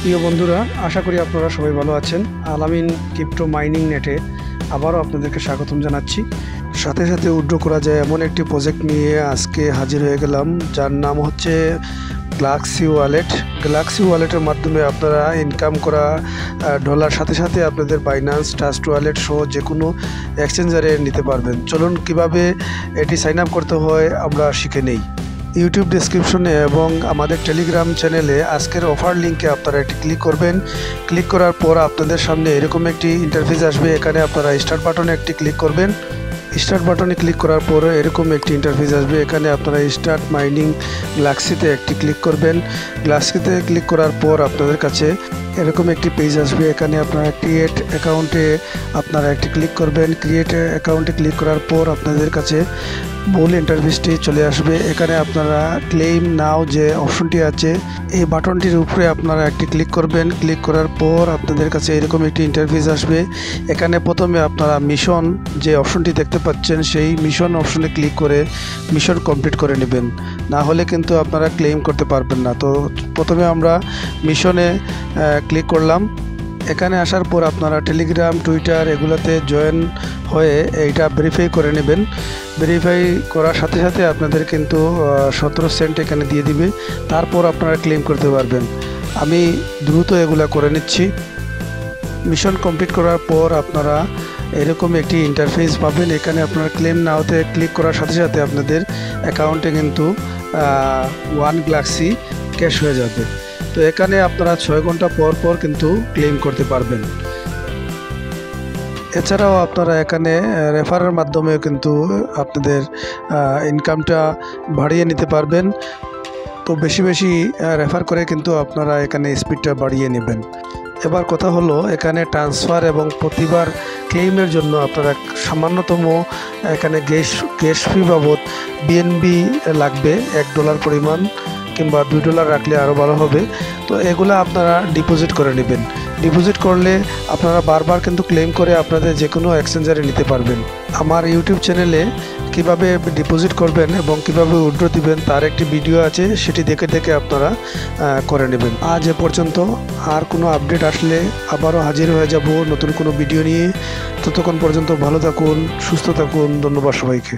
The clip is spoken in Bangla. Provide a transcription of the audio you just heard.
প্রিয় বন্ধুরা, আশা করি আপনারা সবাই ভালো আছেন। আলামিন ক্রিপ্টো মাইনিং নেটে আবারও আপনাদেরকে স্বাগতম জানাচ্ছি। সাথে সাথে উইথড্র করা যায় এমন একটি প্রজেক্ট নিয়ে আজকে হাজির হয়ে গেলাম, যার নাম হচ্ছে গ্যালাক্সি ওয়ালেট। গ্যালাক্সি ওয়ালেটের মাধ্যমে আপনারা ইনকাম করা ডলার সাথে সাথে আপনাদের বাইন্যান্স ট্রাস্ট ওয়ালেট সহ যে কোনো এক্সচেঞ্জারে নিতে পারবেন। চলুন কিভাবে এটি সাইন আপ করতে হয় আমরা শিখে নেই। ইউটিউব ডেসক্রিপশনে এবং আমাদের টেলিগ্রাম চ্যানেলে আজকের অফার লিঙ্কে আপনারা এটি ক্লিক করবেন। ক্লিক করার পর আপনাদের সামনে এরকম একটি ইন্টারফেস আসবে। এখানে আপনারা স্টার্ট বাটনে একটি ক্লিক করবেন। স্টার্ট বাটনে ক্লিক করার পরে এরকম একটি ইন্টারফেস আসবে। এখানে আপনারা স্টার্ট মাইনিং গ্যালাক্সিতে একটি ক্লিক করবেন। গ্যালাক্সিতে ক্লিক করার পর আপনাদের কাছে এরকম একটি পেজ আসবে। এখানে আপনারা ক্রিয়েট অ্যাকাউন্টে আপনারা একটি ক্লিক করবেন। ক্রিয়েট অ্যাকাউন্টে ক্লিক করার পর আপনাদের কাছে মূল ইন্টারফেসটি চলে আসবে। এখানে আপনারা ক্লেম নাও যে অপশনটি আছে এই বাটনটির উপরে আপনারা একটি ক্লিক করবেন। ক্লিক করার পর আপনাদের কাছে এরকম একটি ইন্টারফেস আসবে। এখানে প্রথমে আপনারা মিশন যে অপশনটি দেখতে পাচ্ছেন সেই মিশন অপশনে ক্লিক করে মিশন কমপ্লিট করে নেবেন, না হলে কিন্তু আপনারা ক্লেম করতে পারবেন না। তো প্রথমে আমরা মিশনে ক্লিক করলাম। এখানে আসার পর আপনারা টেলিগ্রাম টুইটার এগুলোতে জয়েন হয়ে এইটা ভেরিফাই করে নেবেন। ভেরিফাই করার সাথে সাথে আপনাদের কিন্তু 17 সেন্ট এখানে দিয়ে দিবে। তারপর আপনারা ক্লেম করতে পারবেন। আমি দ্রুত এগুলা করে নিচ্ছি। মিশন কমপ্লিট করার পর আপনারা এরকম একটি ইন্টারফেস পাবেন। এখানে আপনারা ক্লেম নাওতে ক্লিক করার সাথে সাথে আপনাদের অ্যাকাউন্টে কিন্তু 1 গ্যালাক্সি ক্যাশ হয়ে যাবে। তো এখানে আপনারা 6 ঘন্টা পর পর কিন্তু ক্লেম করতে পারবেন। এছাড়াও আপনারা এখানে রেফারের মাধ্যমেও কিন্তু আপনাদের ইনকামটা বাড়িয়ে নিতে পারবেন। তো বেশি বেশি রেফার করে কিন্তু আপনারা এখানে স্পিডটা বাড়িয়ে নেবেন। এবার কথা হলো, এখানে ট্রান্সফার এবং প্রতিবার ক্লেইমের জন্য আপনারা সামান্যতম এখানে গ্যাস ফি বাবদ বিএনবি লাগবে $1 পরিমাণ, কিংবা $2 রাখলে আরও ভালো হবে। তো এগুলো আপনারা ডিপোজিট করে নেবেন। ডিপোজিট করলে আপনারা বারবার কিন্তু ক্লেম করে আপনাদের যে কোনো এক্সচেঞ্জারে নিতে পারবেন। আমার ইউটিউব চ্যানেলে কিভাবে ডিপোজিট করবেন এবং কিভাবে উইথড্র দিবেন তার একটি ভিডিও আছে, সেটি দেখে দেখে আপনারা করে নেবেন। আজ এ পর্যন্ত। আর কোনো আপডেট আসলে আবারও হাজির হয়ে যাব নতুন কোনো ভিডিও নিয়ে। ততক্ষণ পর্যন্ত ভালো থাকুন, সুস্থ থাকুন। ধন্যবাদ সবাইকে।